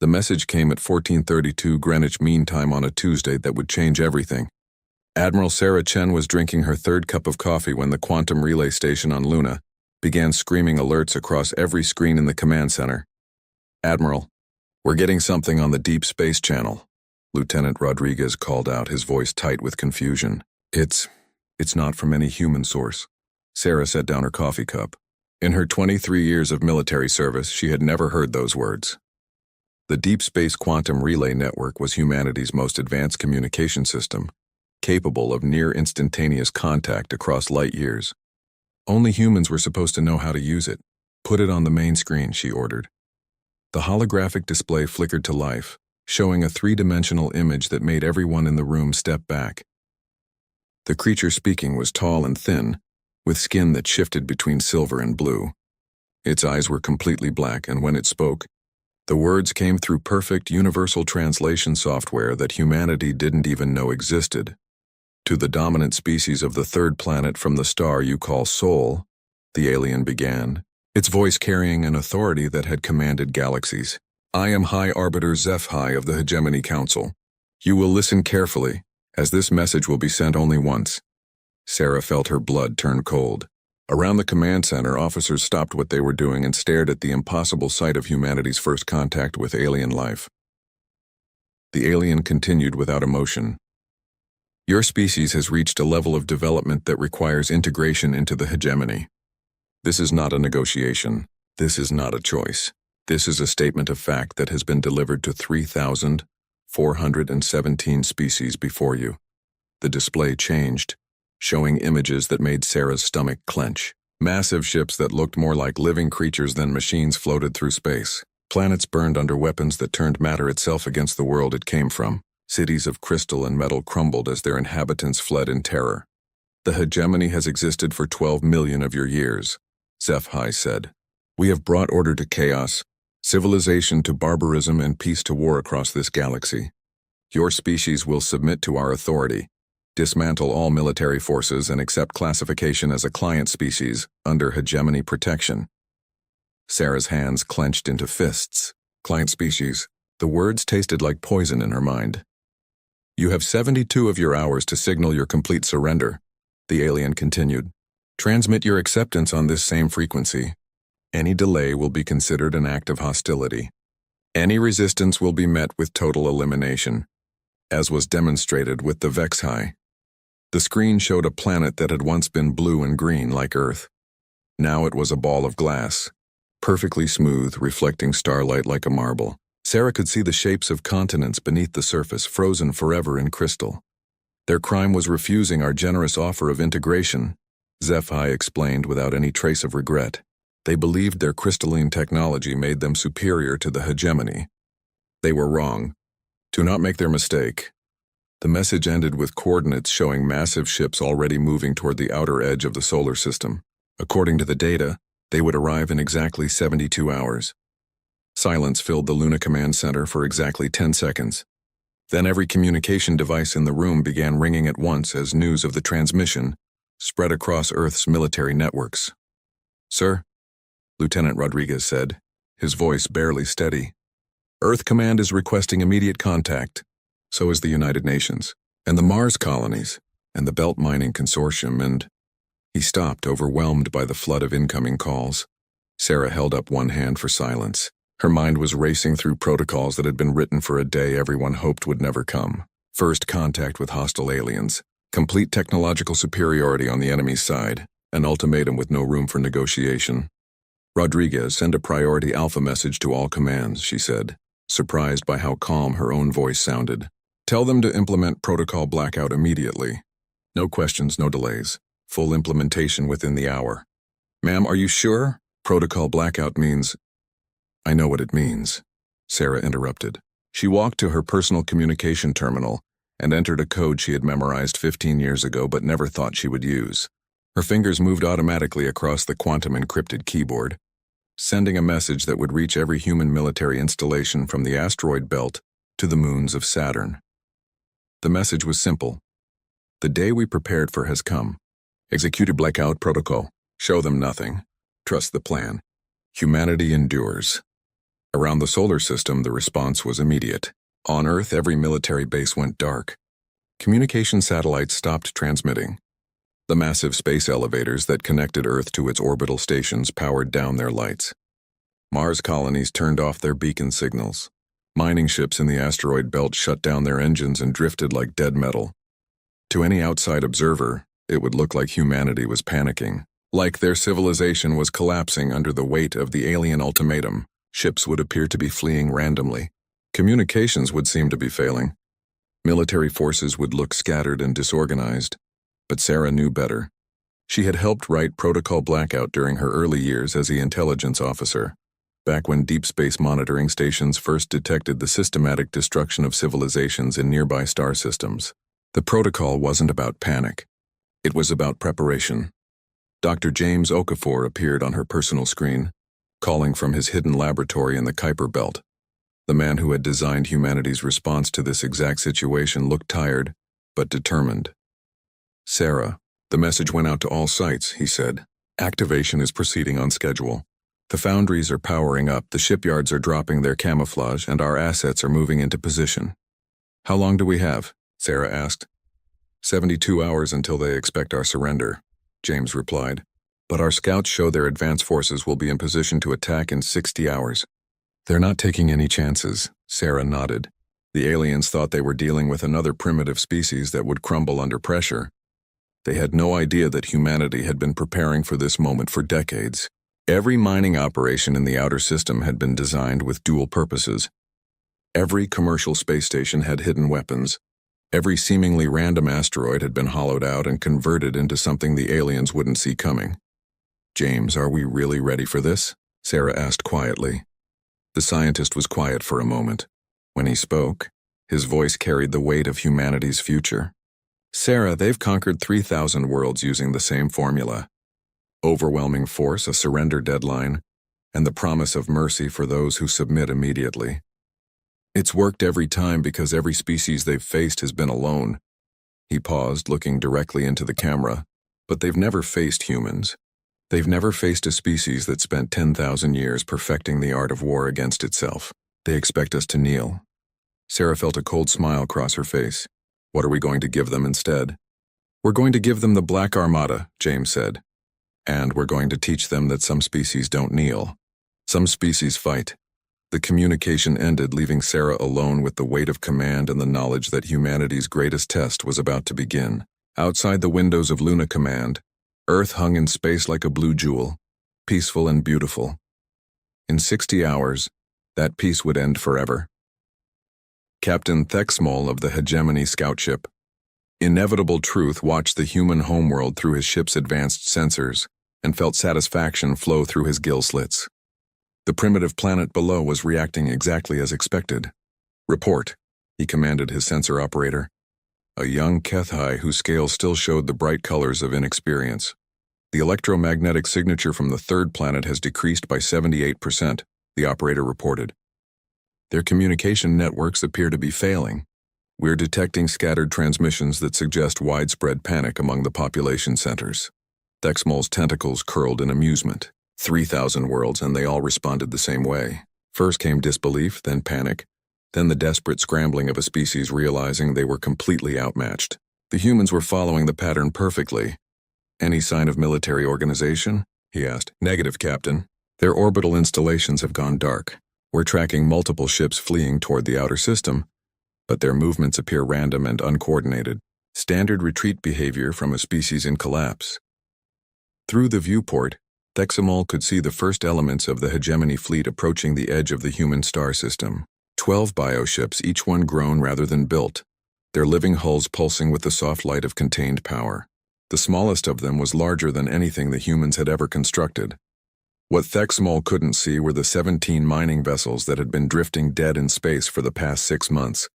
The message came at 14:32 Greenwich Mean Time on a Tuesday that would change everything. Admiral Sarah Chen was drinking her third cup of coffee when the quantum relay station on Luna began screaming alerts across every screen in the command center. "Admiral, we're getting something on the Deep Space Channel," Lieutenant Rodriguez called out, his voice tight with confusion. It's not from any human source." Sarah set down her coffee cup. In her 23 years of military service, she had never heard those words. The Deep Space Quantum Relay Network was humanity's most advanced communication system, capable of near-instantaneous contact across light years. Only humans were supposed to know how to use it. "Put it on the main screen," she ordered. The holographic display flickered to life, showing a three-dimensional image that made everyone in the room step back. The creature speaking was tall and thin, with skin that shifted between silver and blue. Its eyes were completely black, and when it spoke, the words came through perfect universal translation software that humanity didn't even know existed. "To the dominant species of the third planet from the star you call Sol," the alien began, its voice carrying an authority that had commanded galaxies. "I am High Arbiter HFY of the Hegemony Council. You will listen carefully, as this message will be sent only once." Sarah felt her blood turn cold. Around the command center, officers stopped what they were doing and stared at the impossible sight of humanity's first contact with alien life. The alien continued without emotion. "Your species has reached a level of development that requires integration into the hegemony. This is not a negotiation. This is not a choice. This is a statement of fact that has been delivered to 3,417 species before you." The display changed, showing images that made Sarah's stomach clench. Massive ships that looked more like living creatures than machines floated through space. Planets burned under weapons that turned matter itself against the world it came from. Cities of crystal and metal crumbled as their inhabitants fled in terror. "The hegemony has existed for 12 million of your years," HFY said. "We have brought order to chaos, civilization to barbarism, and peace to war across this galaxy. Your species will submit to our authority, dismantle all military forces, and accept classification as a client species under hegemony protection." Sarah's hands clenched into fists. Client species. The words tasted like poison in her mind. "You have 72 of your hours to signal your complete surrender," the alien continued. "Transmit your acceptance on this same frequency. Any delay will be considered an act of hostility. Any resistance will be met with total elimination, as was demonstrated with the Vexhai." The screen showed a planet that had once been blue and green like Earth. Now it was a ball of glass, perfectly smooth, reflecting starlight like a marble. Sarah could see the shapes of continents beneath the surface, frozen forever in crystal. "Their crime was refusing our generous offer of integration," HFY explained without any trace of regret. "They believed their crystalline technology made them superior to the hegemony. They were wrong. Do not make their mistake." The message ended with coordinates showing massive ships already moving toward the outer edge of the solar system. According to the data, they would arrive in exactly 72 hours. Silence filled the Luna Command Center for exactly 10 seconds. Then every communication device in the room began ringing at once as news of the transmission spread across Earth's military networks. "Sir," Lieutenant Rodriguez said, his voice barely steady, "Earth Command is requesting immediate contact. So is the United Nations, and the Mars colonies, and the Belt Mining Consortium, and—" He stopped, overwhelmed by the flood of incoming calls. Sarah held up one hand for silence. Her mind was racing through protocols that had been written for a day everyone hoped would never come. First contact with hostile aliens, complete technological superiority on the enemy's side, an ultimatum with no room for negotiation. "Rodriguez, send a priority alpha message to all commands," she said, surprised by how calm her own voice sounded. "Tell them to implement protocol blackout immediately. No questions, no delays. Full implementation within the hour." "Ma'am, are you sure? Protocol blackout means—" "I know what it means," Sarah interrupted. She walked to her personal communication terminal and entered a code she had memorized 15 years ago but never thought she would use. Her fingers moved automatically across the quantum-encrypted keyboard, sending a message that would reach every human military installation from the asteroid belt to the moons of Saturn. The message was simple. "The day we prepared for has come. Execute a blackout protocol. Show them nothing. Trust the plan. Humanity endures." Around the solar system, the response was immediate. On Earth, every military base went dark. Communication satellites stopped transmitting. The massive space elevators that connected Earth to its orbital stations powered down their lights. Mars colonies turned off their beacon signals. Mining ships in the asteroid belt shut down their engines and drifted like dead metal. To any outside observer, it would look like humanity was panicking. Like their civilization was collapsing under the weight of the alien ultimatum. Ships would appear to be fleeing randomly. Communications would seem to be failing. Military forces would look scattered and disorganized. But Sarah knew better. She had helped write Protocol Blackout during her early years as the intelligence officer, back when deep space monitoring stations first detected the systematic destruction of civilizations in nearby star systems. The protocol wasn't about panic. It was about preparation. Dr. James Okafor appeared on her personal screen, calling from his hidden laboratory in the Kuiper Belt. The man who had designed humanity's response to this exact situation looked tired, but determined. "Sarah, the message went out to all sites," he said. "Activation is proceeding on schedule. The foundries are powering up, the shipyards are dropping their camouflage, and our assets are moving into position." "How long do we have?" Sarah asked. 72 hours until they expect our surrender," James replied. "But our scouts show their advance forces will be in position to attack in 60 hours. "They're not taking any chances," Sarah nodded. The aliens thought they were dealing with another primitive species that would crumble under pressure. They had no idea that humanity had been preparing for this moment for decades. Every mining operation in the outer system had been designed with dual purposes. Every commercial space station had hidden weapons. Every seemingly random asteroid had been hollowed out and converted into something the aliens wouldn't see coming. "James, are we really ready for this?" Sarah asked quietly. The scientist was quiet for a moment. When he spoke, his voice carried the weight of humanity's future. "Sarah, they've conquered 3,000 worlds using the same formula. Overwhelming force, a surrender deadline, and the promise of mercy for those who submit immediately. It's worked every time because every species they've faced has been alone." He paused, looking directly into the camera. "But they've never faced humans. They've never faced a species that spent 10,000 years perfecting the art of war against itself. They expect us to kneel." Sarah felt a cold smile cross her face. "What are we going to give them instead?" "We're going to give them the Black Armada," James said. "And we're going to teach them that some species don't kneel. Some species fight." The communication ended, leaving Sarah alone with the weight of command and the knowledge that humanity's greatest test was about to begin. Outside the windows of Luna Command, Earth hung in space like a blue jewel, peaceful and beautiful. In 60 hours, that peace would end forever. Captain Thexmol of the Hegemony scout ship. Inevitable Truth watched the human homeworld through his ship's advanced sensors and felt satisfaction flow through his gill slits. The primitive planet below was reacting exactly as expected. "Report," he commanded his sensor operator. A young Kethai whose scales still showed the bright colors of inexperience. "The electromagnetic signature from the third planet has decreased by 78%, the operator reported. "Their communication networks appear to be failing. We're detecting scattered transmissions that suggest widespread panic among the population centers." Thexmol's tentacles curled in amusement. 3,000 worlds, and they all responded the same way. First came disbelief, then panic, then the desperate scrambling of a species realizing they were completely outmatched. The humans were following the pattern perfectly. "Any sign of military organization?" he asked. "Negative, Captain. Their orbital installations have gone dark. We're tracking multiple ships fleeing toward the outer system, but their movements appear random and uncoordinated. Standard retreat behavior from a species in collapse." Through the viewport, Thexamol could see the first elements of the Hegemony fleet approaching the edge of the human star system. 12 bioships, each one grown rather than built, their living hulls pulsing with the soft light of contained power. The smallest of them was larger than anything the humans had ever constructed. What Thexmol couldn't see were the 17 mining vessels that had been drifting dead in space for the past 6 months,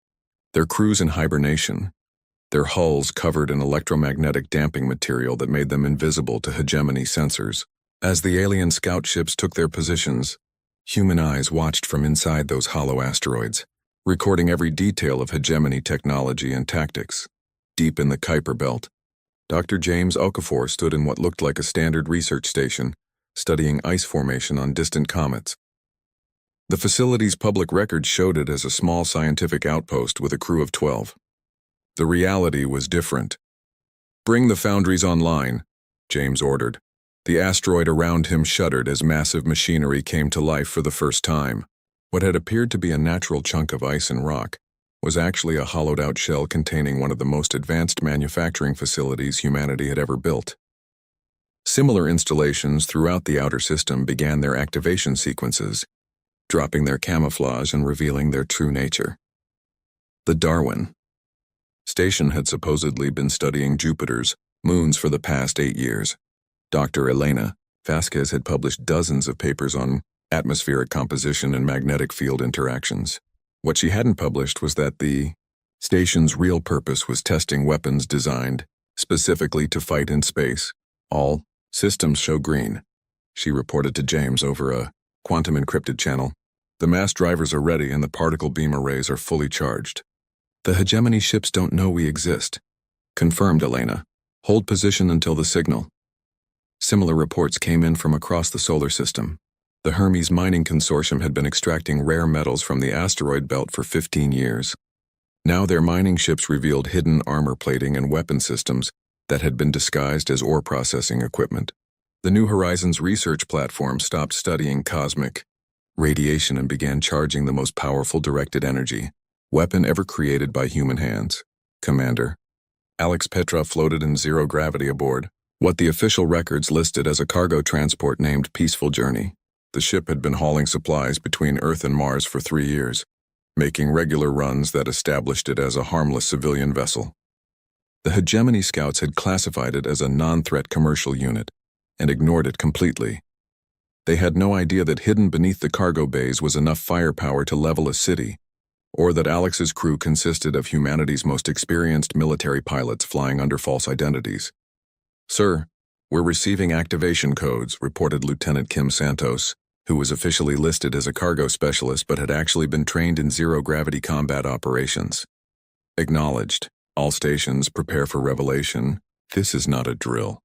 their crews in hibernation, their hulls covered in electromagnetic damping material that made them invisible to Hegemony sensors. As the alien scout ships took their positions, human eyes watched from inside those hollow asteroids, recording every detail of Hegemony technology and tactics. Deep in the Kuiper Belt, Dr. James Okafor stood in what looked like a standard research station, studying ice formation on distant comets. The facility's public records showed it as a small scientific outpost with a crew of 12. The reality was different. "Bring the foundries online," James ordered. The asteroid around him shuddered as massive machinery came to life for the first time. What had appeared to be a natural chunk of ice and rock was actually a hollowed-out shell containing one of the most advanced manufacturing facilities humanity had ever built. Similar installations throughout the outer system began their activation sequences, dropping their camouflage and revealing their true nature. The Darwin station had supposedly been studying Jupiter's moons for the past 8 years. Dr. Elena Vasquez had published dozens of papers on atmospheric composition and magnetic field interactions. What she hadn't published was that the station's real purpose was testing weapons designed specifically to fight in space. "All systems show green," she reported to James over a quantum encrypted channel. "The mass drivers are ready and the particle beam arrays are fully charged." "The hegemony ships don't know we exist," confirmed Elena. "Hold position until the signal." Similar reports came in from across the solar system. The Hermes Mining Consortium had been extracting rare metals from the asteroid belt for 15 years. Now their mining ships revealed hidden armor plating and weapon systems that had been disguised as ore processing equipment. The New Horizons research platform stopped studying cosmic radiation and began charging the most powerful directed energy weapon ever created by human hands. Commander Alex Petra floated in zero gravity aboard what the official records listed as a cargo transport named Peaceful Journey. The ship had been hauling supplies between Earth and Mars for 3 years, making regular runs that established it as a harmless civilian vessel. The hegemony scouts had classified it as a non-threat commercial unit and ignored it completely. They had no idea that hidden beneath the cargo bays was enough firepower to level a city, or that Alex's crew consisted of humanity's most experienced military pilots flying under false identities. "Sir, we're receiving activation codes," reported Lieutenant Kim Santos, who was officially listed as a cargo specialist but had actually been trained in zero-gravity combat operations. "Acknowledged. All stations prepare for revelation. This is not a drill."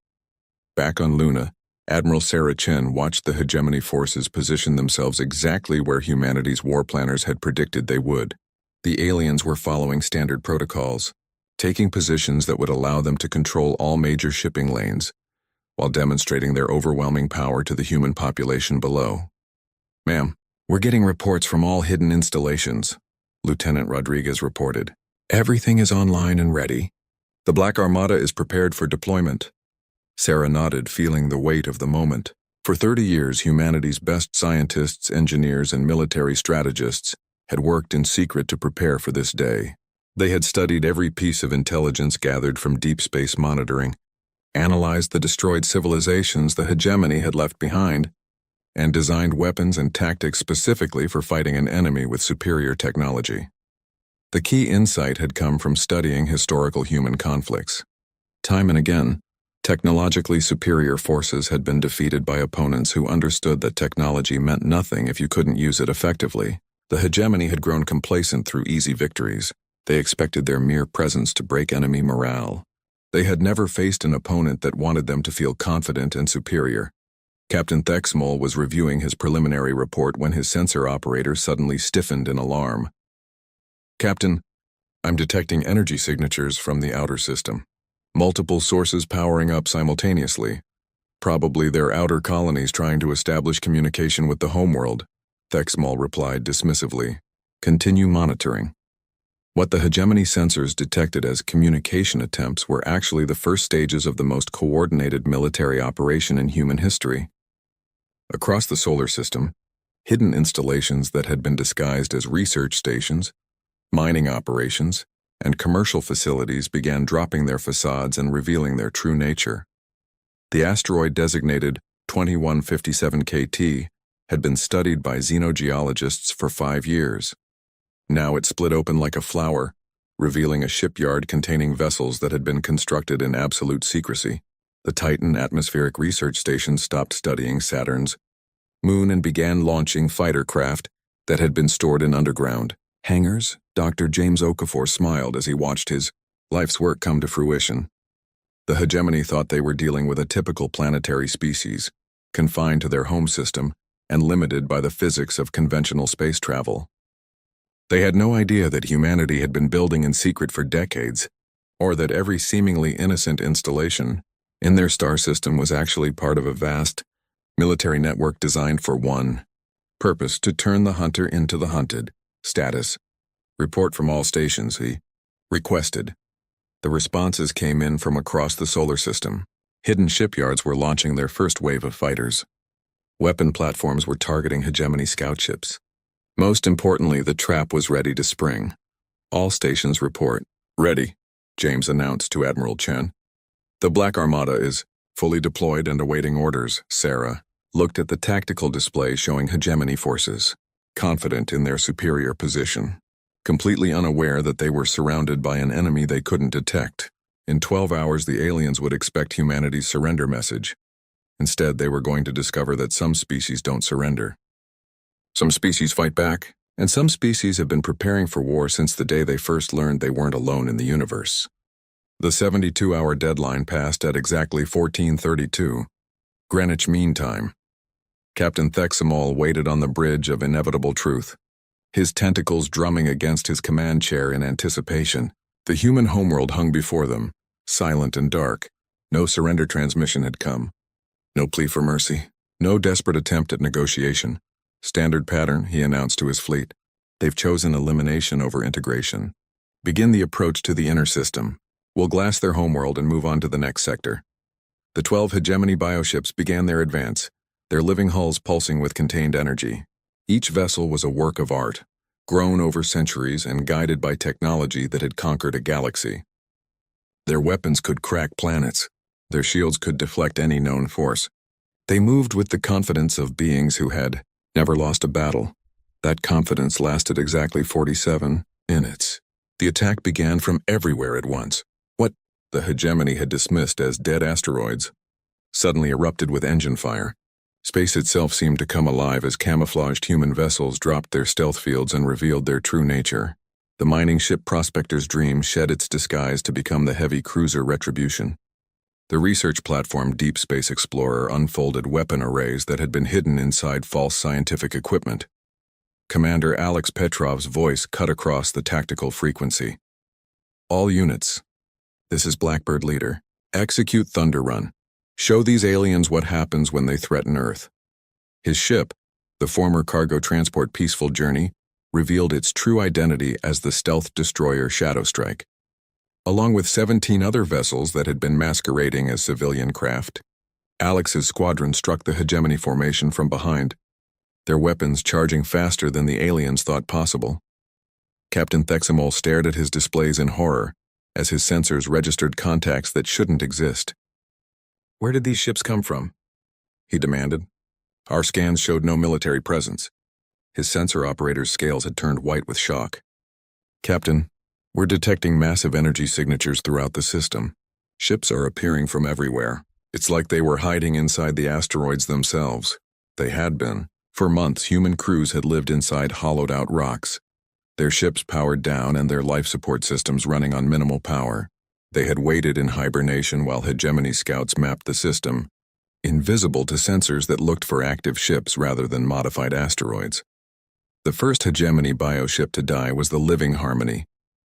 Back on Luna, Admiral Sarah Chen watched the hegemony forces position themselves exactly where humanity's war planners had predicted they would. The aliens were following standard protocols, taking positions that would allow them to control all major shipping lanes, while demonstrating their overwhelming power to the human population below. "Ma'am, we're getting reports from all hidden installations," Lieutenant Rodriguez reported. "Everything is online and ready. The Black Armada is prepared for deployment." Sarah nodded, feeling the weight of the moment. For 30 years, humanity's best scientists, engineers, and military strategists had worked in secret to prepare for this day. They had studied every piece of intelligence gathered from deep space monitoring, analyzed the destroyed civilizations the hegemony had left behind, and designed weapons and tactics specifically for fighting an enemy with superior technology. The key insight had come from studying historical human conflicts. Time and again, technologically superior forces had been defeated by opponents who understood that technology meant nothing if you couldn't use it effectively. The hegemony had grown complacent through easy victories. They expected their mere presence to break enemy morale. They had never faced an opponent that wanted them to feel confident and superior. Captain Thexmol was reviewing his preliminary report when his sensor operator suddenly stiffened in alarm. "Captain, I'm detecting energy signatures from the outer system. Multiple sources powering up simultaneously. Probably they're outer colonies trying to establish communication with the homeworld," Thexmol replied dismissively. "Continue monitoring." What the hegemony sensors detected as communication attempts were actually the first stages of the most coordinated military operation in human history. Across the solar system, hidden installations that had been disguised as research stations, mining operations, and commercial facilities began dropping their facades and revealing their true nature. The asteroid designated 2157 KT had been studied by xenogeologists for 5 years. Now it split open like a flower, revealing a shipyard containing vessels that had been constructed in absolute secrecy. The Titan Atmospheric Research Station stopped studying Saturn's moon and began launching fighter craft that had been stored in underground hangars. Dr. James Okafor smiled as he watched his life's work come to fruition. The hegemony thought they were dealing with a typical planetary species, confined to their home system, and limited by the physics of conventional space travel. They had no idea that humanity had been building in secret for decades, or that every seemingly innocent installation in their star system was actually part of a vast military network designed for one purpose: to turn the hunter into the hunted. Status: report from all stations, he requested. The responses came in from across the solar system. Hidden shipyards were launching their first wave of fighters. Weapon platforms were targeting hegemony scout ships. Most importantly, the trap was ready to spring. All stations report. Ready, James announced to Admiral Chen. The Black Armada is fully deployed and awaiting orders. Sarah looked at the tactical display showing hegemony forces, confident in their superior position, completely unaware that they were surrounded by an enemy they couldn't detect. In 12 hours, the aliens would expect humanity's surrender message. Instead, they were going to discover that some species don't surrender. Some species fight back, and some species have been preparing for war since the day they first learned they weren't alone in the universe. The 72-hour deadline passed at exactly 14:32, Greenwich Mean Time. Captain Thexamol waited on the bridge of inevitable truth, his tentacles drumming against his command chair in anticipation. The human homeworld hung before them, silent and dark. No surrender transmission had come. No plea for mercy. No desperate attempt at negotiation. Standard pattern, he announced to his fleet. They've chosen elimination over integration. Begin the approach to the inner system. We'll glass their homeworld and move on to the next sector. The 12 hegemony bioships began their advance, their living hulls pulsing with contained energy. Each vessel was a work of art, grown over centuries and guided by technology that had conquered a galaxy. Their weapons could crack planets. Their shields could deflect any known force. They moved with the confidence of beings who had never lost a battle. That confidence lasted exactly 47 minutes. The attack began from everywhere at once. What the hegemony had dismissed as dead asteroids suddenly erupted with engine fire. Space itself seemed to come alive as camouflaged human vessels dropped their stealth fields and revealed their true nature. The mining ship Prospector's Dream shed its disguise to become the heavy cruiser Retribution. The research platform Deep Space Explorer unfolded weapon arrays that had been hidden inside false scientific equipment. Commander Alex Petrov's voice cut across the tactical frequency. All units. This is Blackbird Leader. Execute Thunder Run. Show these aliens what happens when they threaten Earth. His ship, the former cargo transport Peaceful Journey, revealed its true identity as the stealth destroyer Shadow Strike. Along with 17 other vessels that had been masquerading as civilian craft, Alex's squadron struck the hegemony formation from behind, their weapons charging faster than the aliens thought possible. Captain Thexamol stared at his displays in horror as his sensors registered contacts that shouldn't exist. Where did these ships come from? He demanded. Our scans showed no military presence. His sensor operator's scales had turned white with shock. Captain, we're detecting massive energy signatures throughout the system. Ships are appearing from everywhere. It's like they were hiding inside the asteroids themselves. They had been. For months, human crews had lived inside hollowed-out rocks, their ships powered down and their life support systems running on minimal power. They had waited in hibernation while hegemony scouts mapped the system, invisible to sensors that looked for active ships rather than modified asteroids. The first hegemony bioship to die was the Living Harmony,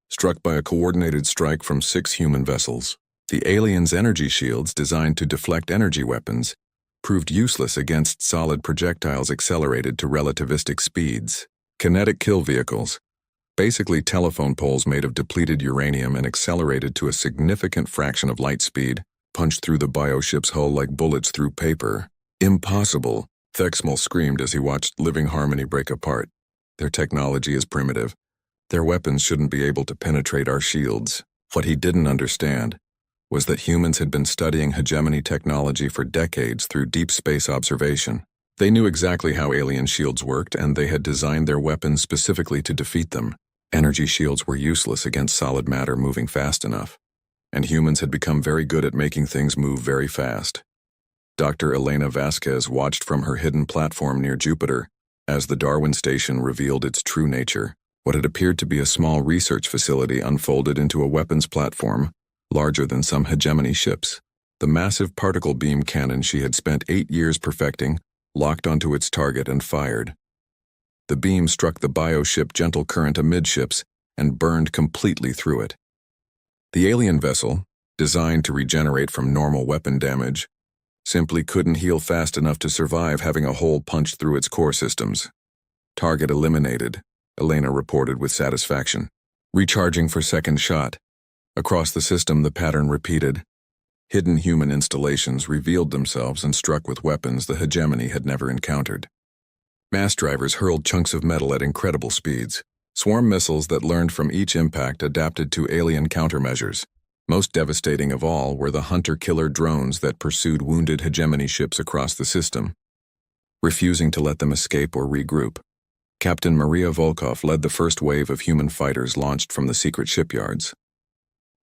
struck by a coordinated strike from 6 human vessels. The aliens' energy shields, designed to deflect energy weapons, proved useless against solid projectiles accelerated to relativistic speeds. Kinetic kill vehicles, basically telephone poles made of depleted uranium and accelerated to a significant fraction of light speed, punched through the bioship's hull like bullets through paper. Impossible, Thexmal screamed as he watched Living Harmony break apart. Their technology is primitive. Their weapons shouldn't be able to penetrate our shields. What he didn't understand was that humans had been studying hegemony technology for decades through deep space observation. They knew exactly how alien shields worked, and they had designed their weapons specifically to defeat them. Energy shields were useless against solid matter moving fast enough, and humans had become very good at making things move very fast. Dr. Elena Vasquez watched from her hidden platform near Jupiter as the Darwin station revealed its true nature. What had appeared to be a small research facility unfolded into a weapons platform larger than some hegemony ships. The massive particle beam cannon she had spent 8 years perfecting locked onto its target and fired. The beam struck the bioship gentle current amidships and burned completely through it. The alien vessel, designed to regenerate from normal weapon damage, simply couldn't heal fast enough to survive having a hole punched through its core systems. Target eliminated, Elena reported with satisfaction. Recharging for second shot. Across the system, the pattern repeated. Hidden human installations revealed themselves and struck with weapons the hegemony had never encountered. Mass drivers hurled chunks of metal at incredible speeds. Swarm missiles that learned from each impact adapted to alien countermeasures. Most devastating of all were the hunter-killer drones that pursued wounded hegemony ships across the system, refusing to let them escape or regroup. Captain Maria Volkov led the first wave of human fighters launched from the secret shipyards.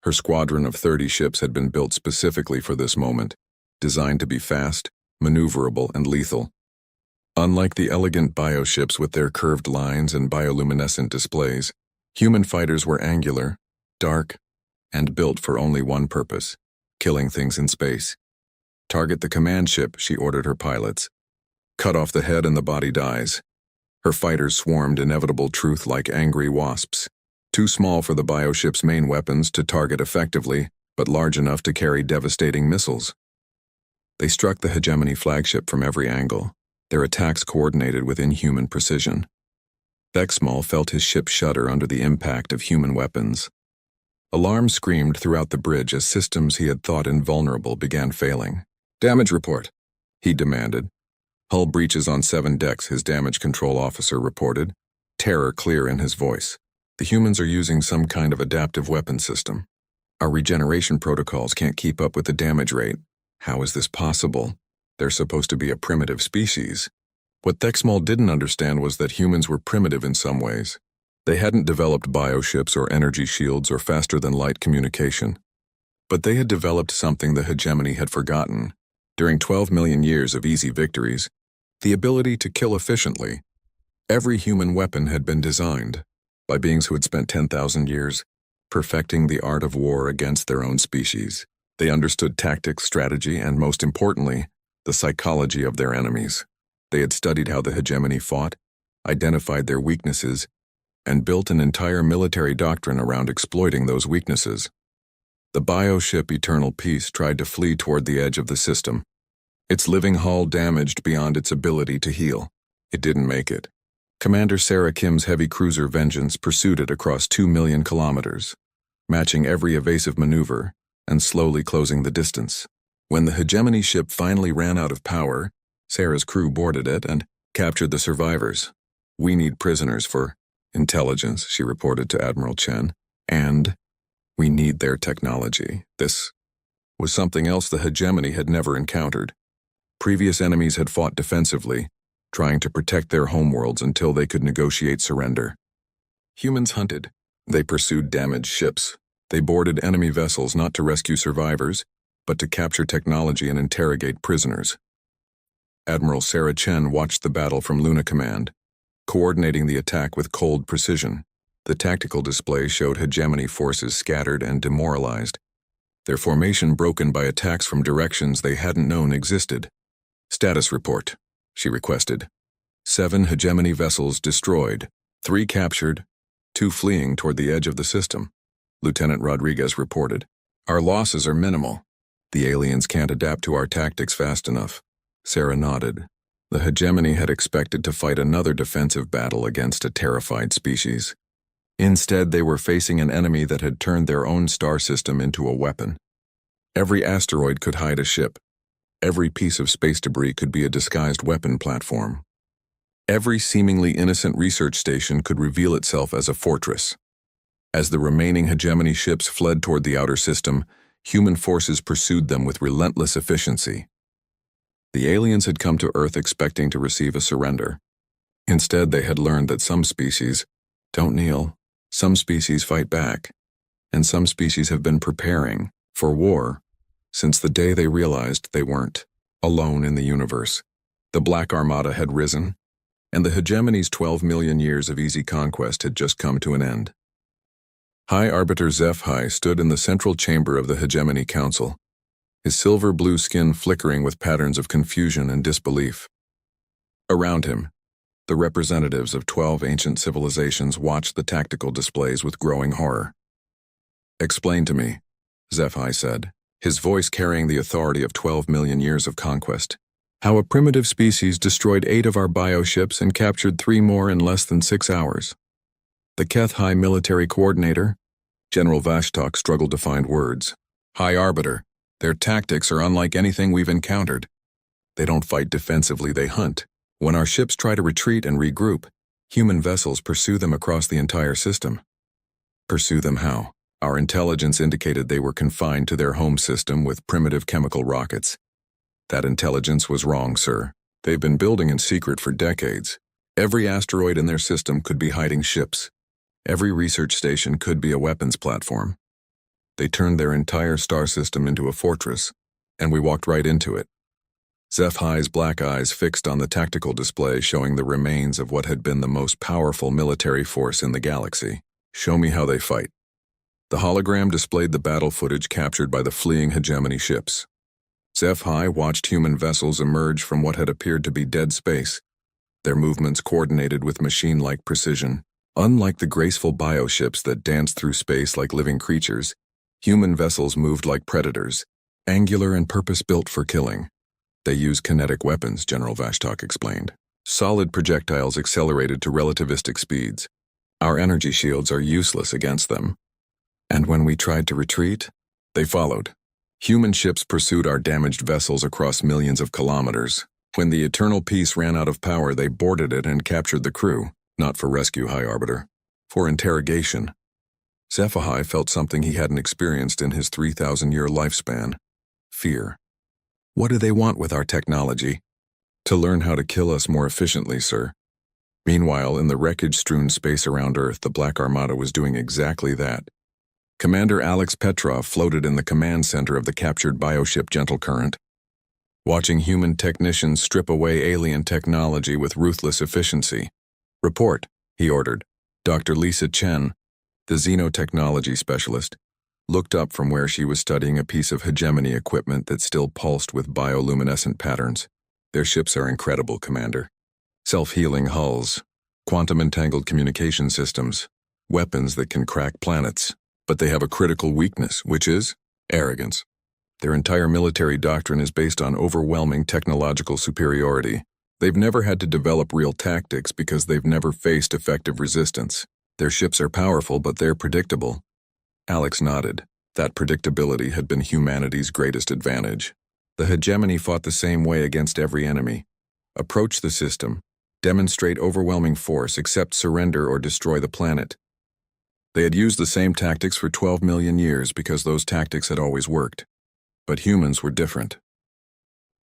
Her squadron of 30 ships had been built specifically for this moment, designed to be fast, maneuverable, and lethal. Unlike the elegant bioships with their curved lines and bioluminescent displays, human fighters were angular, dark, and built for only one purpose: killing things in space. Target the command ship, she ordered her pilots. Cut off the head and the body dies. Her fighters swarmed inevitable truth like angry wasps, too small for the bioship's main weapons to target effectively, but large enough to carry devastating missiles. They struck the hegemony flagship from every angle, their attacks coordinated with inhuman precision. Bexmal felt his ship shudder under the impact of human weapons. Alarm screamed throughout the bridge as systems he had thought invulnerable began failing. "Damage report," he demanded. "Hull breaches on 7 decks," his damage control officer reported, terror clear in his voice. "The humans are using some kind of adaptive weapon system. Our regeneration protocols can't keep up with the damage rate. How is this possible? They're supposed to be a primitive species." What Thexmal didn't understand was that humans were primitive in some ways. They hadn't developed bioships or energy shields or faster-than-light communication. But they had developed something the hegemony had forgotten. During 12 million years of easy victories, the ability to kill efficiently. Every human weapon had been designed by beings who had spent 10,000 years perfecting the art of war against their own species. They understood tactics, strategy, and most importantly, the psychology of their enemies. They had studied how the hegemony fought, identified their weaknesses, and built an entire military doctrine around exploiting those weaknesses. The bioship Eternal Peace tried to flee toward the edge of the system, its living hull damaged beyond its ability to heal. It didn't make it. Commander Sarah Kim's heavy cruiser Vengeance pursued it across 2 million kilometers, matching every evasive maneuver and slowly closing the distance. When the hegemony ship finally ran out of power, Sarah's crew boarded it and captured the survivors. "We need prisoners for intelligence," she reported to Admiral Chen, "and we need their technology." This was something else the hegemony had never encountered. Previous enemies had fought defensively, trying to protect their homeworlds until they could negotiate surrender. Humans hunted. They pursued damaged ships. They boarded enemy vessels not to rescue survivors, but to capture technology and interrogate prisoners. Admiral Sarah Chen watched the battle from Luna Command, coordinating the attack with cold precision. The tactical display showed hegemony forces scattered and demoralized, their formation broken by attacks from directions they hadn't known existed. "Status report," she requested. 7 hegemony vessels destroyed, 3 captured, 2 fleeing toward the edge of the system, Lieutenant Rodriguez reported. "Our losses are minimal. The aliens can't adapt to our tactics fast enough." Sarah nodded. The hegemony had expected to fight another defensive battle against a terrified species. Instead, they were facing an enemy that had turned their own star system into a weapon. Every asteroid could hide a ship. Every piece of space debris could be a disguised weapon platform. Every seemingly innocent research station could reveal itself as a fortress. As the remaining hegemony ships fled toward the outer system, human forces pursued them with relentless efficiency. The aliens had come to Earth expecting to receive a surrender. Instead, they had learned that some species don't kneel, some species fight back, and some species have been preparing for war since the day they realized they weren't alone in the universe. The Black Armada had risen, and the hegemony's 12 million years of easy conquest had just come to an end. High Arbiter Zeph stood in the central chamber of the Hegemony Council, his silver-blue skin flickering with patterns of confusion and disbelief. Around him, the representatives of 12 ancient civilizations watched the tactical displays with growing horror. "Explain to me," HFY said, his voice carrying the authority of 12 million years of conquest, "how a primitive species destroyed 8 of our bioships and captured 3 more in less than 6 hours. The Keth High military coordinator, General Vashtok, struggled to find words. "High Arbiter, their tactics are unlike anything we've encountered. They don't fight defensively, they hunt. When our ships try to retreat and regroup, human vessels pursue them across the entire system." "Pursue them how?" "Our intelligence indicated they were confined to their home system with primitive chemical rockets. That intelligence was wrong, sir. They've been building in secret for decades. Every asteroid in their system could be hiding ships. Every research station could be a weapons platform. They turned their entire star system into a fortress, and we walked right into it." HFY's black eyes fixed on the tactical display showing the remains of what had been the most powerful military force in the galaxy. "Show me how they fight." The hologram displayed the battle footage captured by the fleeing hegemony ships. HFY watched human vessels emerge from what had appeared to be dead space, their movements coordinated with machine-like precision. Unlike the graceful bioships that danced through space like living creatures, human vessels moved like predators, angular and purpose-built for killing. "They use kinetic weapons," General Vashtok explained. "Solid projectiles accelerated to relativistic speeds. Our energy shields are useless against them. And when we tried to retreat, they followed. Human ships pursued our damaged vessels across millions of kilometers. When the Eternal Peace ran out of power, they boarded it and captured the crew, not for rescue, High Arbiter, for interrogation." HFY felt something he hadn't experienced in his 3,000-year lifespan: fear. "What do they want with our technology?" "To learn how to kill us more efficiently, sir." Meanwhile, in the wreckage-strewn space around Earth, the Black Armada was doing exactly that. Commander Alex Petrov floated in the command center of the captured bioship Gentle Current. Watching human technicians strip away alien technology with ruthless efficiency. "Report," he ordered. Dr. Lisa Chen, the xenotechnology specialist, looked up from where she was studying a piece of hegemony equipment that still pulsed with bioluminescent patterns. "Their ships are incredible, Commander. Self-healing hulls, quantum-entangled communication systems, weapons that can crack planets. But they have a critical weakness, which is arrogance. Their entire military doctrine is based on overwhelming technological superiority. They've never had to develop real tactics because they've never faced effective resistance. Their ships are powerful, but they're predictable." Alex nodded. That predictability had been humanity's greatest advantage. The hegemony fought the same way against every enemy. Approach the system, demonstrate overwhelming force, accept surrender, or destroy the planet. They had used the same tactics for 12 million years because those tactics had always worked. But humans were different.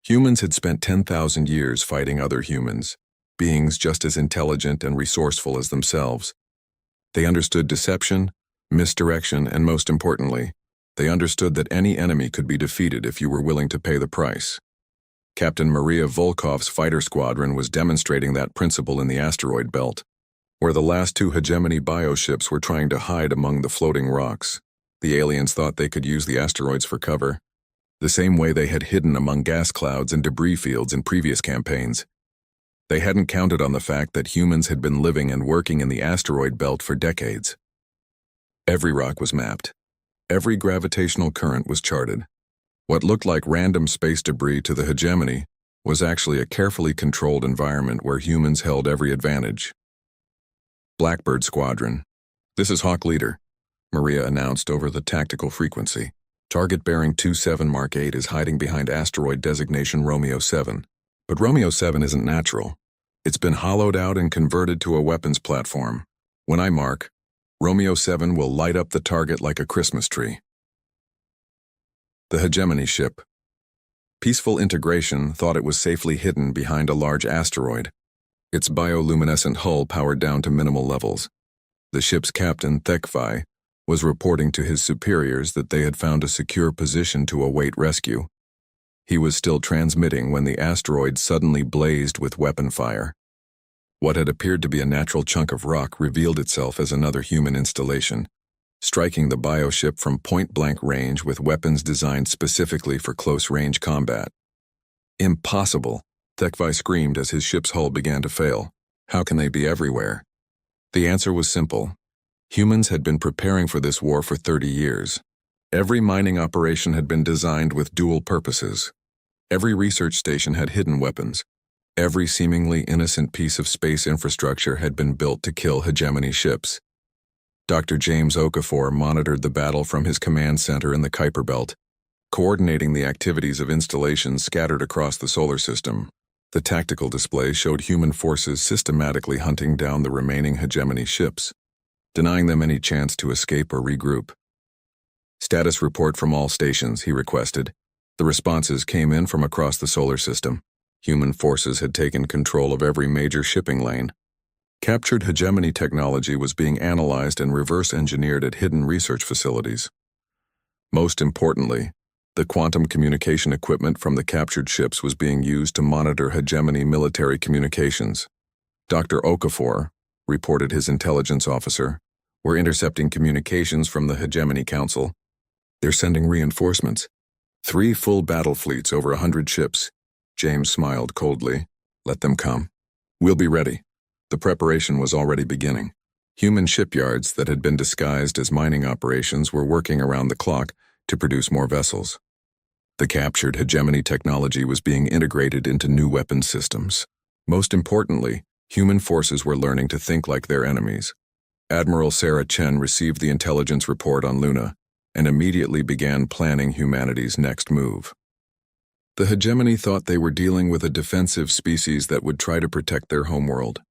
Humans had spent 10,000 years fighting other humans, beings just as intelligent and resourceful as themselves. They understood deception, misdirection, and most importantly, they understood that any enemy could be defeated if you were willing to pay the price. Captain Maria Volkov's fighter squadron was demonstrating that principle in the asteroid belt, where the last 2 hegemony bioships were trying to hide among the floating rocks. The aliens thought they could use the asteroids for cover, the same way they had hidden among gas clouds and debris fields in previous campaigns. They hadn't counted on the fact that humans had been living and working in the asteroid belt for decades. Every rock was mapped. Every gravitational current was charted. What looked like random space debris to the hegemony was actually a carefully controlled environment where humans held every advantage. "Blackbird Squadron. This is Hawk Leader," Maria announced over the tactical frequency. "Target bearing 27 Mark 8 is hiding behind asteroid designation Romeo 7. But Romeo 7 isn't natural. It's been hollowed out and converted to a weapons platform. When I mark, Romeo 7 will light up the target like a Christmas tree." The hegemony ship. Peaceful Integration thought it was safely hidden behind a large asteroid. Its bioluminescent hull powered down to minimal levels. The ship's captain, Thekvi, was reporting to his superiors that they had found a secure position to await rescue. He was still transmitting when the asteroid suddenly blazed with weapon fire. What had appeared to be a natural chunk of rock revealed itself as another human installation, striking the bioship from point-blank range with weapons designed specifically for close-range combat. "Impossible," HFY screamed as his ship's hull began to fail. How can they be everywhere? The answer was simple. Humans had been preparing for this war for 30 years. Every mining operation had been designed with dual purposes. Every research station had hidden weapons. Every seemingly innocent piece of space infrastructure had been built to kill hegemony ships. Dr. James Okafor monitored the battle from his command center in the Kuiper Belt, coordinating the activities of installations scattered across the solar system. The tactical display showed human forces systematically hunting down the remaining hegemony ships, denying them any chance to escape or regroup. Status report from all stations, he requested. The responses came in from across the solar system. Human forces had taken control of every major shipping lane. Captured hegemony technology was being analyzed and reverse-engineered at hidden research facilities. Most importantly, the quantum communication equipment from the captured ships was being used to monitor hegemony military communications. Dr. Okafor, reported his intelligence officer, were intercepting communications from the Hegemony Council. They're sending reinforcements. 3 full battle fleets over 100 ships. James smiled coldly. Let them come. We'll be ready. The preparation was already beginning. Human shipyards that had been disguised as mining operations were working around the clock to produce more vessels. The captured hegemony technology was being integrated into new weapon systems. Most importantly, human forces were learning to think like their enemies. Admiral Sarah Chen received the intelligence report on Luna and immediately began planning humanity's next move. The hegemony thought they were dealing with a defensive species that would try to protect their homeworld.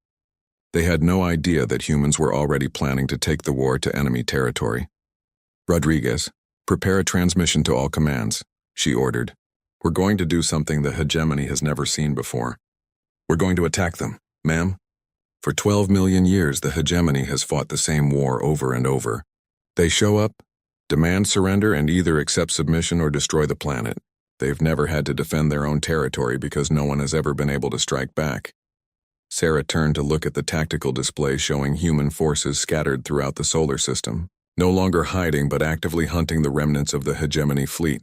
They had no idea that humans were already planning to take the war to enemy territory. Rodriguez, prepare a transmission to all commands, she ordered. We're going to do something the hegemony has never seen before. We're going to attack them, ma'am. For 12 million years, the hegemony has fought the same war over and over. They show up, demand surrender, and either accept submission or destroy the planet. They've never had to defend their own territory because no one has ever been able to strike back. Sarah turned to look at the tactical display showing human forces scattered throughout the solar system, no longer hiding but actively hunting the remnants of the hegemony fleet.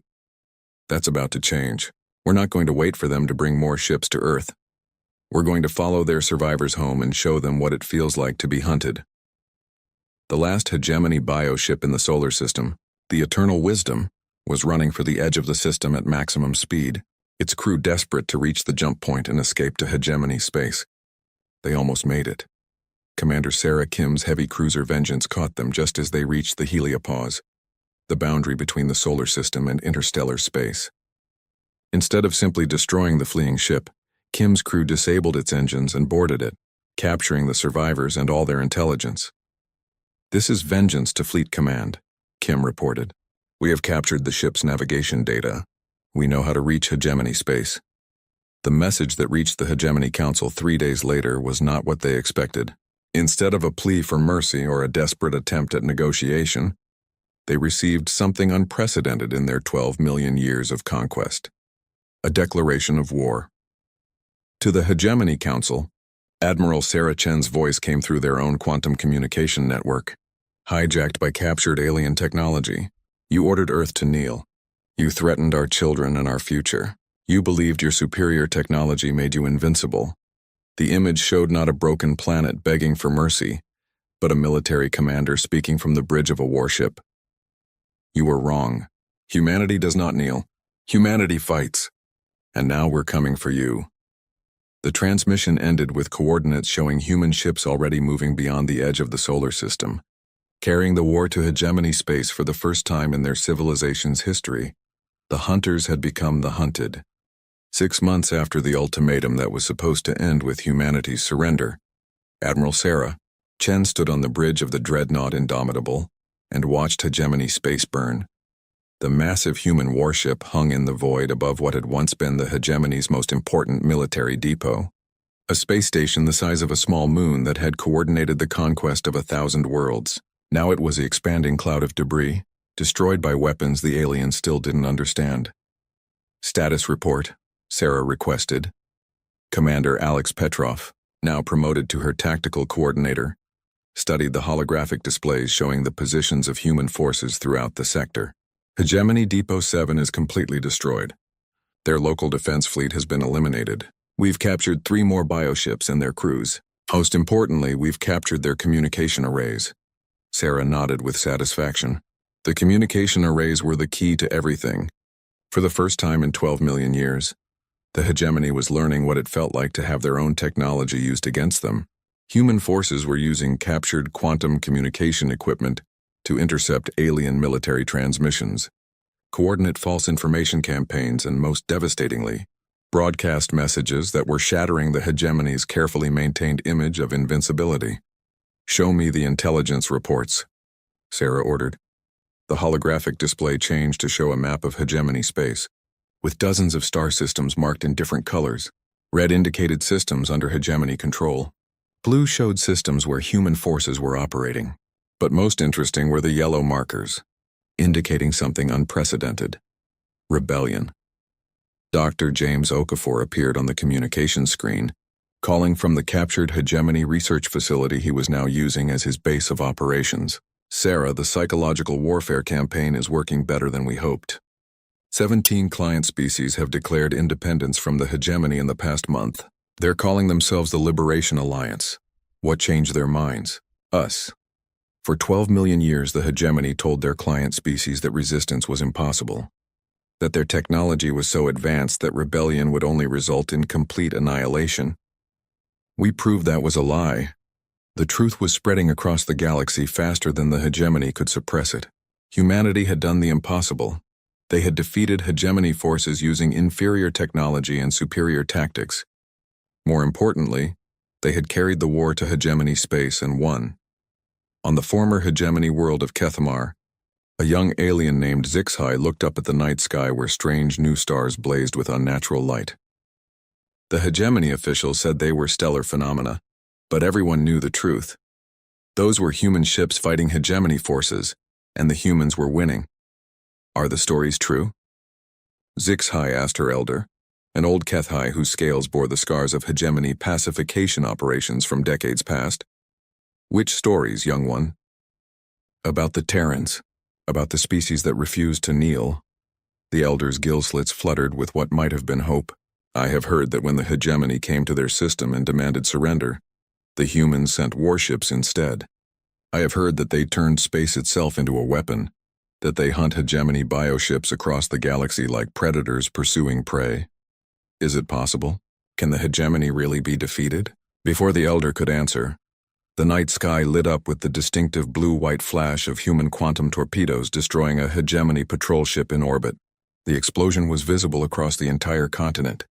That's about to change. We're not going to wait for them to bring more ships to Earth. We're going to follow their survivors home and show them what it feels like to be hunted. The last hegemony bioship in the solar system, the Eternal Wisdom, was running for the edge of the system at maximum speed, its crew desperate to reach the jump point and escape to hegemony space. They almost made it. Commander Sarah Kim's heavy cruiser Vengeance caught them just as they reached the heliopause, the boundary between the solar system and interstellar space. Instead of simply destroying the fleeing ship, Kim's crew disabled its engines and boarded it, capturing the survivors and all their intelligence. This is Vengeance to Fleet Command, Kim reported. We have captured the ship's navigation data. We know how to reach hegemony space. The message that reached the Hegemony Council 3 days later was not what they expected. Instead of a plea for mercy or a desperate attempt at negotiation, they received something unprecedented in their 12 million years of conquest. A declaration of war. To the Hegemony Council, Admiral Sarah Chen's voice came through their own quantum communication network. Hijacked by captured alien technology, you ordered Earth to kneel. You threatened our children and our future. You believed your superior technology made you invincible. The image showed not a broken planet begging for mercy, but a military commander speaking from the bridge of a warship. You were wrong. Humanity does not kneel. Humanity fights. And now we're coming for you. The transmission ended with coordinates showing human ships already moving beyond the edge of the solar system, carrying the war to hegemony space for the first time in their civilization's history. The hunters had become the hunted. 6 months after the ultimatum that was supposed to end with humanity's surrender, Admiral Sarah Chen stood on the bridge of the dreadnought Indomitable and watched hegemony space burn. The massive human warship hung in the void above what had once been the hegemony's most important military depot, a space station the size of a small moon that had coordinated the conquest of 1,000 worlds. Now it was the expanding cloud of debris, destroyed by weapons the aliens still didn't understand. Status report, Sarah requested. Commander Alex Petrov, now promoted to her tactical coordinator, studied the holographic displays showing the positions of human forces throughout the sector. Hegemony Depot 7 is completely destroyed. Their local defense fleet has been eliminated. We've captured 3 more bioships and their crews. Most importantly, we've captured their communication arrays. Sarah nodded with satisfaction. The communication arrays were the key to everything. For the first time in 12 million years, the hegemony was learning what it felt like to have their own technology used against them. Human forces were using captured quantum communication equipment to intercept alien military transmissions, coordinate false information campaigns, and most devastatingly, broadcast messages that were shattering the hegemony's carefully maintained image of invincibility. "Show me the intelligence reports," Sarah ordered. The holographic display changed to show a map of hegemony space, with dozens of star systems marked in different colors. Red indicated systems under hegemony control. Blue showed systems where human forces were operating. But most interesting were the yellow markers, indicating something unprecedented: rebellion. Dr. James Okafor appeared on the communication screen, calling from the captured hegemony research facility he was now using as his base of operations. "Sarah, the psychological warfare campaign is working better than we hoped. 17 client species have declared independence from the hegemony in the past month. They're calling themselves the Liberation Alliance. What changed their minds? Us. For 12 million years, the hegemony told their client species that resistance was impossible, that their technology was so advanced that rebellion would only result in complete annihilation. We proved that was a lie. The truth was spreading across the galaxy faster than the hegemony could suppress it. Humanity had done the impossible. They had defeated hegemony forces using inferior technology and superior tactics. More importantly, they had carried the war to hegemony space and won. On the former hegemony world of Kethamar, a young alien named Zixhai looked up at the night sky where strange new stars blazed with unnatural light. The hegemony officials said they were stellar phenomena, but everyone knew the truth. Those were human ships fighting hegemony forces, and the humans were winning. Are the stories true? Zixhai asked her elder, an old Kethai whose scales bore the scars of hegemony pacification operations from decades past. "Which stories, young one?" "About the Terrans, about the species that refused to kneel." The elder's gill slits fluttered with what might have been hope. "I have heard that when the hegemony came to their system and demanded surrender, the humans sent warships instead. I have heard that they turned space itself into a weapon, that they hunt hegemony bioships across the galaxy like predators pursuing prey. Is it possible? Can the hegemony really be defeated?" Before the elder could answer, the night sky lit up with the distinctive blue-white flash of human quantum torpedoes destroying a hegemony patrol ship in orbit. The explosion was visible across the entire continent,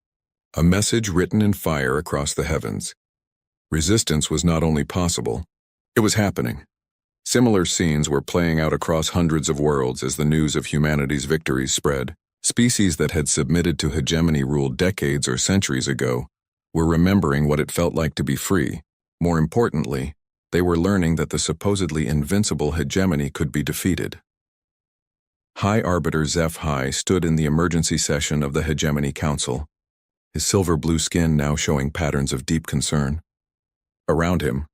a message written in fire across the heavens. Resistance was not only possible, it was happening. Similar scenes were playing out across hundreds of worlds as the news of humanity's victories spread. Species that had submitted to hegemony rule decades or centuries ago were remembering what it felt like to be free. More importantly, they were learning that the supposedly invincible hegemony could be defeated. High Arbiter Zeph High stood in the emergency session of the Hegemony Council, his silver-blue skin now showing patterns of deep concern. Around him,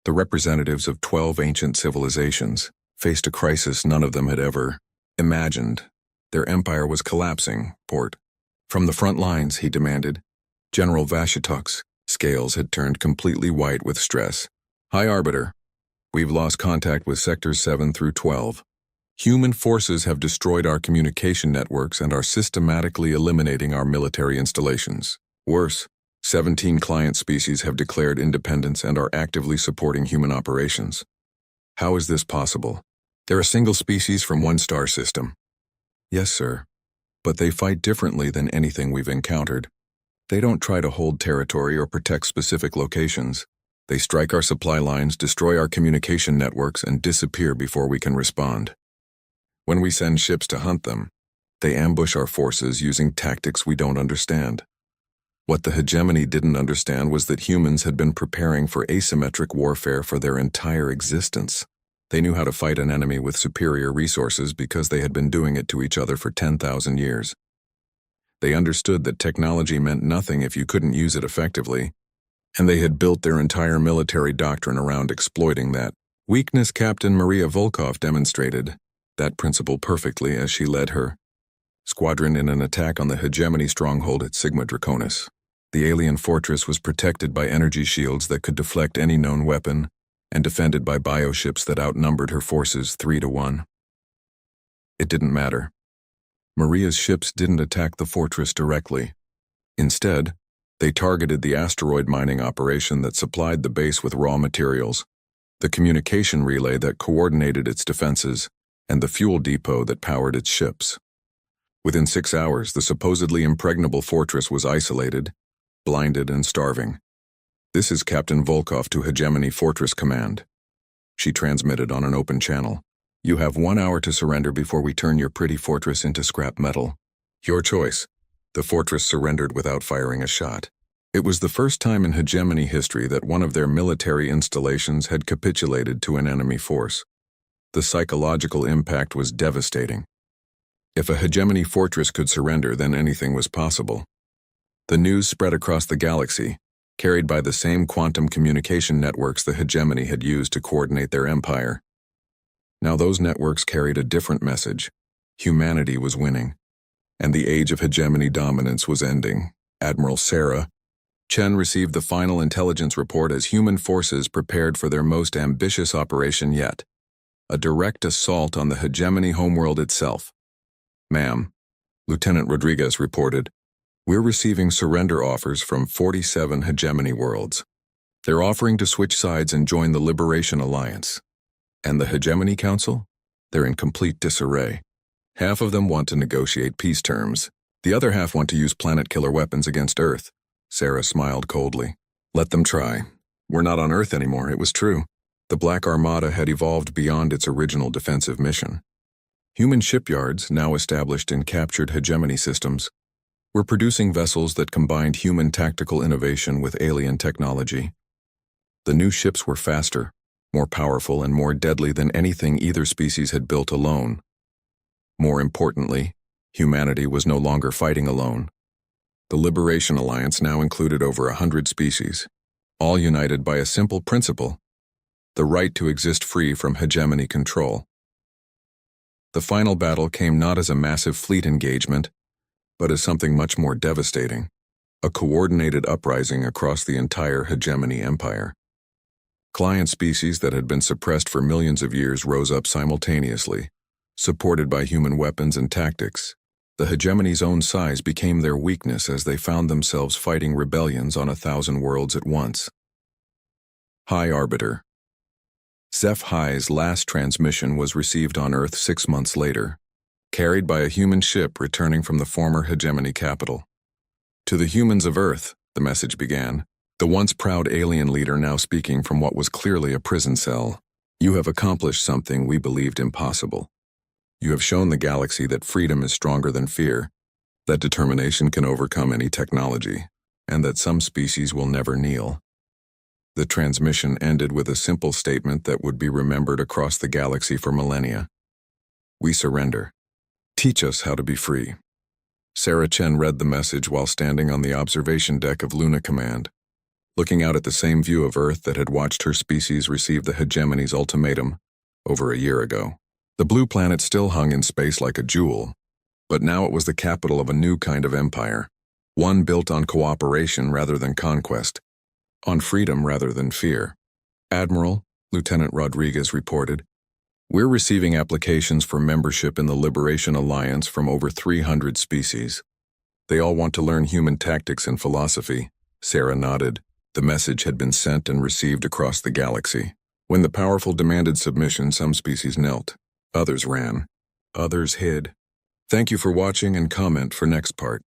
the representatives of 12 ancient civilizations faced a crisis none of them had ever imagined. Their empire was collapsing, Port. From the front lines, he demanded. General Vashituk's scales had turned completely white with stress. "High Arbiter, we've lost contact with Sectors 7 through 12. Human forces have destroyed our communication networks and are systematically eliminating our military installations. Worse, 17 client species have declared independence and are actively supporting human operations. How is this possible? They're a single species from one star system." "Yes, sir. But they fight differently than anything we've encountered. They don't try to hold territory or protect specific locations. They strike our supply lines, destroy our communication networks, and disappear before we can respond. When we send ships to hunt them, they ambush our forces using tactics we don't understand. What the hegemony didn't understand was that humans had been preparing for asymmetric warfare for their entire existence. They knew how to fight an enemy with superior resources because they had been doing it to each other for 10,000 years. They understood that technology meant nothing if you couldn't use it effectively, and they had built their entire military doctrine around exploiting that weakness. Captain Maria Volkov demonstrated that principle perfectly as she led her squadron in an attack on the hegemony stronghold at Sigma Draconis. The alien fortress was protected by energy shields that could deflect any known weapon, and defended by bioships that outnumbered her forces 3-1. It didn't matter. Maria's ships didn't attack the fortress directly. Instead, they targeted the asteroid mining operation that supplied the base with raw materials, the communication relay that coordinated its defenses, and the fuel depot that powered its ships. Within 6 hours, the supposedly impregnable fortress was isolated, blinded, and starving. "This is Captain Volkov to Hegemony Fortress Command," she transmitted on an open channel. "You have 1 hour to surrender before we turn your pretty fortress into scrap metal. Your choice." The fortress surrendered without firing a shot. It was the first time in Hegemony history that one of their military installations had capitulated to an enemy force. The psychological impact was devastating. If a Hegemony fortress could surrender, then anything was possible. The news spread across the galaxy, carried by the same quantum communication networks the Hegemony had used to coordinate their empire. Now those networks carried a different message. Humanity was winning, and the age of Hegemony dominance was ending. Admiral Sarah Chen received the final intelligence report as human forces prepared for their most ambitious operation yet, a direct assault on the Hegemony homeworld itself. "Ma'am," Lieutenant Rodriguez reported, "we're receiving surrender offers from 47 Hegemony worlds. They're offering to switch sides and join the Liberation Alliance. And the Hegemony Council? They're in complete disarray. Half of them want to negotiate peace terms. The other half want to use planet-killer weapons against Earth." Sarah smiled coldly. "Let them try. We're not on Earth anymore, it was true. The Black Armada had evolved beyond its original defensive mission. Human shipyards, now established in captured Hegemony systems, were producing vessels that combined human tactical innovation with alien technology. The new ships were faster, more powerful, and more deadly than anything either species had built alone. More importantly, humanity was no longer fighting alone. The Liberation Alliance now included over 100 species, all united by a simple principle: the right to exist free from Hegemony control. The final battle came not as a massive fleet engagement, but as something much more devastating: a coordinated uprising across the entire Hegemony empire. Client species that had been suppressed for millions of years rose up simultaneously, supported by human weapons and tactics. The Hegemony's own size became their weakness as they found themselves fighting rebellions on 1,000 worlds at once. High Arbiter. Zeph High's last transmission was received on Earth 6 months later, carried by a human ship returning from the former Hegemony capital. "To the humans of Earth," the message began, the once proud alien leader now speaking from what was clearly a prison cell. "You have accomplished something we believed impossible. You have shown the galaxy that freedom is stronger than fear, that determination can overcome any technology, and that some species will never kneel." The transmission ended with a simple statement that would be remembered across the galaxy for millennia. "We surrender. Teach us how to be free." Sarah Chen read the message while standing on the observation deck of Luna Command, looking out at the same view of Earth that had watched her species receive the Hegemony's ultimatum over a year ago. The blue planet still hung in space like a jewel, but now it was the capital of a new kind of empire, one built on cooperation rather than conquest, on freedom rather than fear. "Admiral," Lieutenant Rodriguez reported, "we're receiving applications for membership in the Liberation Alliance from over 300 species. They all want to learn human tactics and philosophy." Sarah nodded. The message had been sent and received across the galaxy. When the powerful demanded submission, some species knelt. Others ran. Others hid. Thank you for watching, and comment for next part.